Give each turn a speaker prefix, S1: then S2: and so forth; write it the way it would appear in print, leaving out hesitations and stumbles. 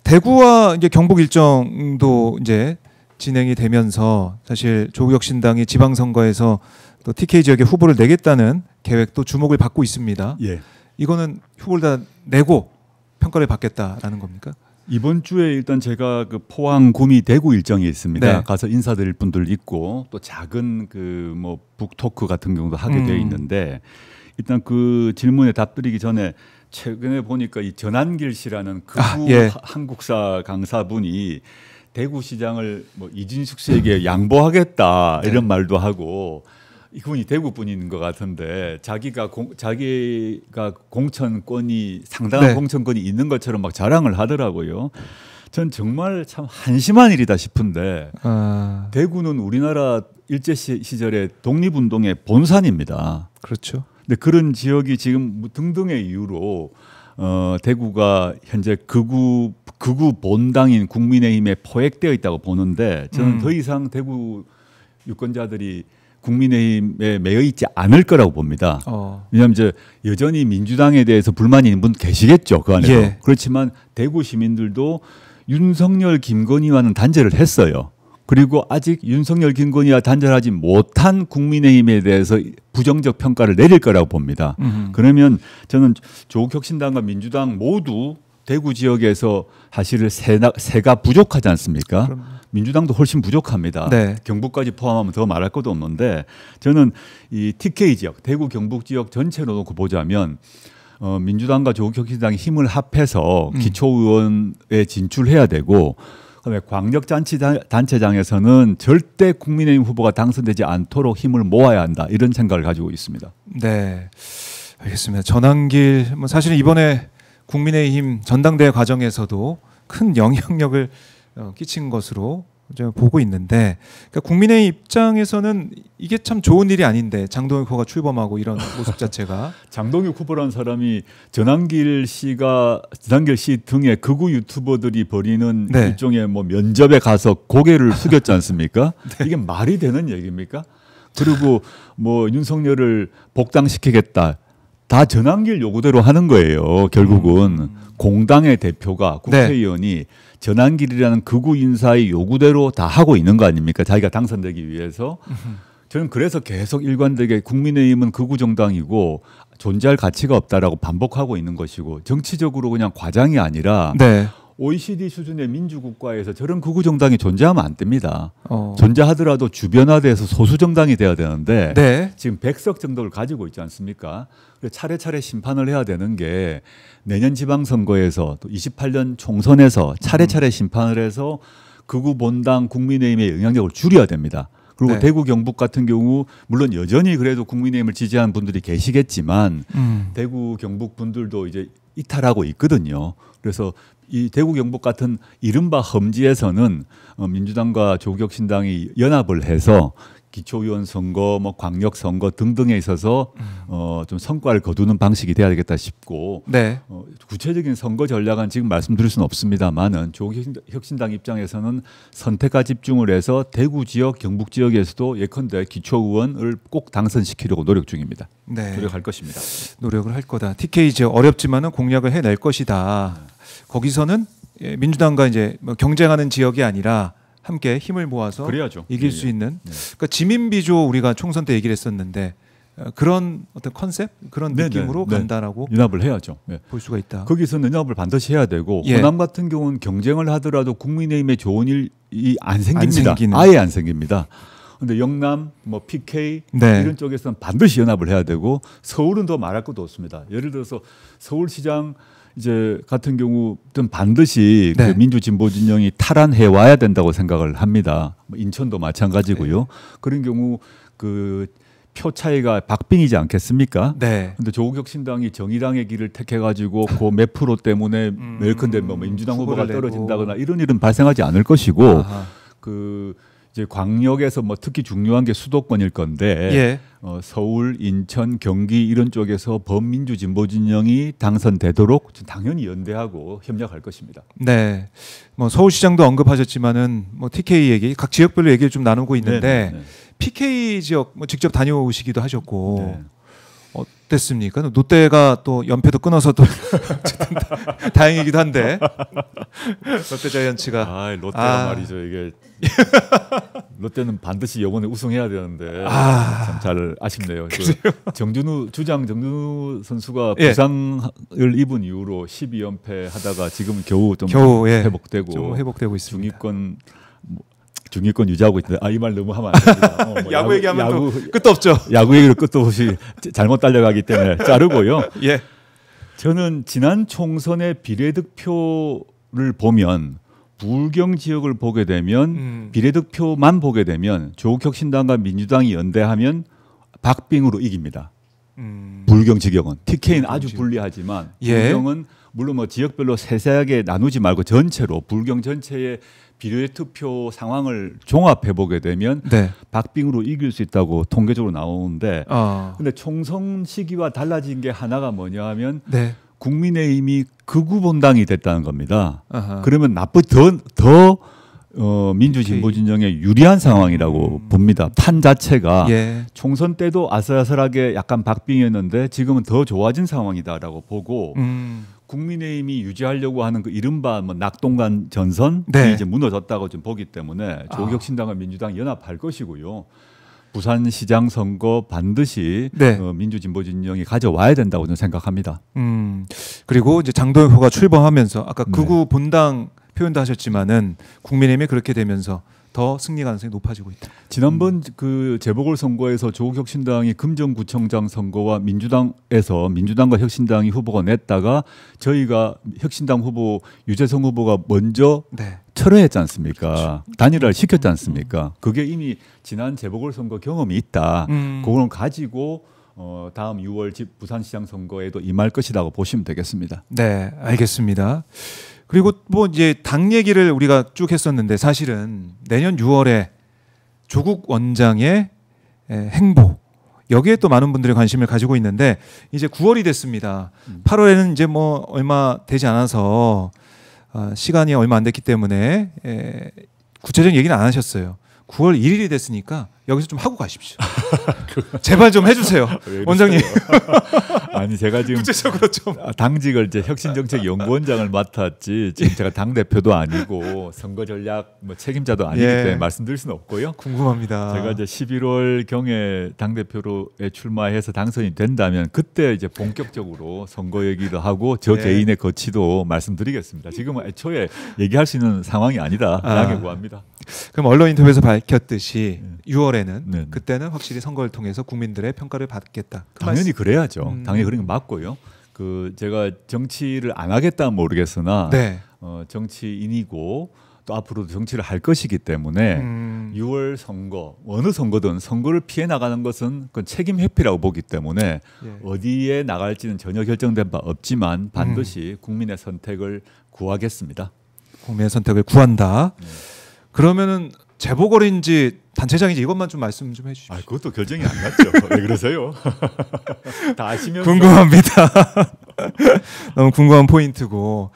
S1: 대구와 이제 경북 일정도 이제 진행이 되면서 사실 조국혁신당이 지방선거에서 또 TK 지역에 후보를 내겠다는 계획도 주목을 받고 있습니다.
S2: 예.
S1: 이거는 후보를 다 내고 평가를 받겠다라는 겁니까?
S2: 이번 주에 일단 제가 그 포항, 구미, 대구 일정이 있습니다.
S1: 네.
S2: 가서 인사드릴 분들 있고 또 작은 그 뭐 북토크 같은 경우도 하게 되어 있는데 일단 그 질문에 답드리기 전에 최근에 보니까 이 전한길 씨라는 극우
S1: 예.
S2: 한국사 강사분이 대구시장을 뭐 이진숙 씨에게 양보하겠다
S1: 네.
S2: 이런 말도 하고 이분이 대구 분인 것 같은데 자기가 공천권이 상당한
S1: 네.
S2: 공천권이 있는 것처럼 막 자랑을 하더라고요. 전 정말 참 한심한 일이다 싶은데 대구는 우리나라 일제 시절의 독립운동의 본산입니다.
S1: 그렇죠.
S2: 근데 그런 지역이 지금 등등의 이유로 대구가 현재 극우 본당인 국민의힘에 포획되어 있다고 보는데 저는 더 이상 대구 유권자들이 국민의힘에 매여 있지 않을 거라고 봅니다. 왜냐하면 이제 여전히 민주당에 대해서 불만이 있는 분 계시겠죠, 그 안에서.
S1: 예.
S2: 그렇지만 대구 시민들도 윤석열, 김건희와는 단절을 했어요. 그리고 아직 윤석열, 김건희와 단절하지 못한 국민의힘에 대해서 부정적 평가를 내릴 거라고 봅니다. 그러면 저는 조국혁신당과 민주당 모두 대구 지역에서 사실은 세가 부족하지 않습니까? 민주당도 훨씬 부족합니다.
S1: 네.
S2: 경북까지 포함하면 더 말할 것도 없는데 저는 이 TK 지역, 대구 경북 지역 전체로 놓고 보자면 민주당과 조국혁신당이 힘을 합해서 기초의원에 진출해야 되고 그다음에 광역단체장에서는 절대 국민의힘 후보가 당선되지 않도록 힘을 모아야 한다 이런 생각을 가지고 있습니다.
S1: 네, 알겠습니다. 전한길 사실은 이번에 국민의힘 전당대회 과정에서도 큰 영향력을 끼친 것으로 보고 있는데 그러니까 국민의힘 입장에서는 이게 참 좋은 일이 아닌데 장동혁 후보가 출범하고 이런 모습 자체가
S2: 장동혁 후보라는 사람이 전한길 씨 등의 극우 유튜버들이 벌이는
S1: 네.
S2: 일종의 뭐 면접에 가서 고개를 숙였지 않습니까? 네. 이게 말이 되는 얘기입니까? 그리고 뭐 윤석열을 복당시키겠다. 다 전한길 요구대로 하는 거예요. 결국은 공당의 대표가 국회의원이 네. 전한길이라는 극우 인사의 요구대로 다 하고 있는 거 아닙니까? 자기가 당선되기 위해서. 저는 그래서 계속 일관되게 국민의힘은 극우 정당이고 존재할 가치가 없다라고 반복하고 있는 것이고 정치적으로 그냥 과장이 아니라 네. OECD 수준의 민주국가에서 저런 극우 정당이 존재하면 안 됩니다. 존재하더라도 주변화돼서 소수 정당이 돼야 되는데 네. 지금 100석 정도를 가지고 있지 않습니까? 차례차례 심판을 해야 되는 게 내년 지방선거에서 또 28년 총선에서 차례차례 심판을 해서 극우 본당 국민의힘의 영향력을 줄여야 됩니다. 그리고 네. 대구 경북 같은 경우 물론 여전히 그래도 국민의힘을 지지하는 분들이 계시겠지만 대구 경북 분들도 이제 이탈하고 있거든요. 그래서 이 대구 경북 같은 이른바 험지에서는 민주당과 조국혁신당이 연합을 해서 기초의원 선거, 뭐 광역 선거 등등에 있어서 좀 성과를 거두는 방식이 돼야 되겠다 싶고 네. 구체적인 선거 전략은 지금 말씀드릴 수는 없습니다만은 조국혁신당 입장에서는 선택과 집중을 해서 대구 지역, 경북 지역에서도 예컨대 기초의원을 꼭 당선시키려고 노력 중입니다. 네. 노력할 것입니다.
S1: 노력을 할 거다. TK 지역 어렵지만은 공략을 해낼 것이다. 거기서는 민주당과 이제 경쟁하는 지역이 아니라 함께 힘을 모아서
S2: 그래야죠.
S1: 이길 수 있는 그러니까 지민비조 우리가 총선 때 얘기를 했었는데 그런 어떤 컨셉 그런 느낌으로 간다라고
S2: 연합을 해야죠.
S1: 볼 수가 있다.
S2: 거기서는 연합을 반드시 해야 되고 호남 같은 경우는 경쟁을 하더라도 국민의힘에 좋은 일이 안 생깁니다. 아예 안 생깁니다. 그런데 영남, 뭐 PK 이런 쪽에서는 반드시 연합을 해야 되고 서울은 더 말할 것도 없습니다. 예를 들어서 서울시장 이제 같은 경우 좀 반드시 그 민주진보 진영이 탈환해 와야 된다고 생각을 합니다. 인천도 마찬가지고요. 그런 경우 그 표 차이가 박빙이지 않겠습니까? 근데 조국혁신당이 정의당의 길을 택해가지고 그 몇 프로 때문에 예컨대 뭐 민주당 후보가 떨어진다거나 이런 일은 발생하지 않을 것이고 그 이제 광역에서 뭐 특히 중요한 게 수도권일 건데 서울, 인천, 경기 이런 쪽에서 범민주 진보 진영이 당선되도록 당연히 연대하고 협력할 것입니다.
S1: 네, 뭐 서울시장도 언급하셨지만은 뭐 TK 얘기, 각 지역별로 얘기를 좀 나누고 있는데 PK 지역 뭐 직접 다녀오시기도 하셨고 어땠습니까? 롯데가 또 연패도 끊어서 또 어쨌든 다행이기도 한데 롯데 자이언츠가
S2: 롯데가 말이죠. 이게 롯데는 반드시 이번에 우승해야 되는데 참 잘 아쉽네요. 그 주장 정준우 선수가 부상을 입은 이후로 12연패 하다가 지금 겨우 회복되고 있습니다. 중위권 유지하고 있는데 이 말 너무 하면 안 됩니다.
S1: 야구 얘기하면 또 끝도 없죠.
S2: 야구 얘기를 끝도 없이 잘못 달려가기 때문에 자르고요.
S1: 예.
S2: 저는 지난 총선의 비례득표를 보면 부울경 지역을 보게 되면 비례득표만 보게 되면 조국혁신당과 민주당이 연대하면 박빙으로 이깁니다. 부울경 지역은 TK는 아주 불리하지만 부울경은 물론 뭐 지역별로 세세하게 나누지 말고 전체로 부울경 전체의 비례투표 상황을 종합해 보게 되면 박빙으로 이길 수 있다고 통계적으로 나오는데 근데 총선 시기와 달라진 게 하나가 뭐냐 하면 국민의힘이 극우 본당이 됐다는 겁니다. 그러면 더 민주진보 진영에 유리한 상황이라고 봅니다. 판 자체가 총선 때도 아슬아슬하게 약간 박빙이었는데 지금은 더 좋아진 상황이다라고 보고 국민의힘이 유지하려고 하는 그 이른바 뭐 낙동강 전선이 이제 무너졌다고 좀 보기 때문에 조국혁신당과 민주당 연합할 것이고요. 부산시장 선거 반드시 민주진보 진영이 가져와야 된다고 저는 생각합니다.
S1: 그리고 이제 장도연 후보가 출범하면서 아까 극우 본당 표현도 하셨지만은 국민의힘이 그렇게 되면서 더 승리 가능성이 높아지고 있다.
S2: 지난번 그 재보궐선거에서 조국혁신당이 금정구청장 선거와 민주당과 혁신당이 후보가 냈다가 저희가 혁신당 후보 유재성 후보가 먼저 철회했지 않습니까? 단일화를 시켰지 않습니까? 그게 이미 지난 재보궐선거 경험이 있다. 그걸 가지고 다음 6월 부산시장 선거에도 임할 것이라고 보시면 되겠습니다.
S1: 네, 알겠습니다. 그리고 뭐 이제 당 얘기를 우리가 쭉 했었는데 사실은 내년 6월에 조국 원장의 행보 여기에 또 많은 분들이 관심을 가지고 있는데 이제 9월이 됐습니다. 8월에는 이제 뭐 얼마 되지 않아서 시간이 얼마 안 됐기 때문에 구체적인 얘기는 안 하셨어요. 9월 1일이 됐으니까 여기서 좀 하고 가십시오. 제발 좀 해주세요, 원장님.
S2: 아니 제가 지금
S1: 구체적으로 좀
S2: 당직을 이제 혁신정책연구원장을 맡았지 지금 제가 당 대표도 아니고 선거 전략 뭐 책임자도 아니기 때문에 말씀드릴 수는 없고요.
S1: 궁금합니다.
S2: 제가 이제 11월 경에 당 대표로에 출마해서 당선이 된다면 그때 이제 본격적으로 선거 얘기도 하고 저 개인의 거취도 말씀드리겠습니다. 지금은 애초에 얘기할 수 있는 상황이 아니다. 양해 구합니다.
S1: 그럼 언론 인터뷰에서 밝혔듯이 6월에는 그때는 확실히 선거를 통해서 국민들의 평가를 받겠다.
S2: 당연히 그래야죠. 당연히 그런 게 맞고요. 그 제가 정치를 안 하겠다는 모르겠으나 정치인이고 또 앞으로도 정치를 할 것이기 때문에 6월 선거 어느 선거든 선거를 피해 나가는 것은 그 책임 회피라고 보기 때문에 어디에 나갈지는 전혀 결정된 바 없지만 반드시 국민의 선택을 구하겠습니다.
S1: 국민의 선택을 구한다. 그러면은 재보궐인지 단체장인지 이것만 좀 말씀 좀 해주십시오.
S2: 그것도 결정이 안 났죠. 왜 그러세요? 다 아시면서
S1: 궁금합니다. 너무 궁금한 포인트고.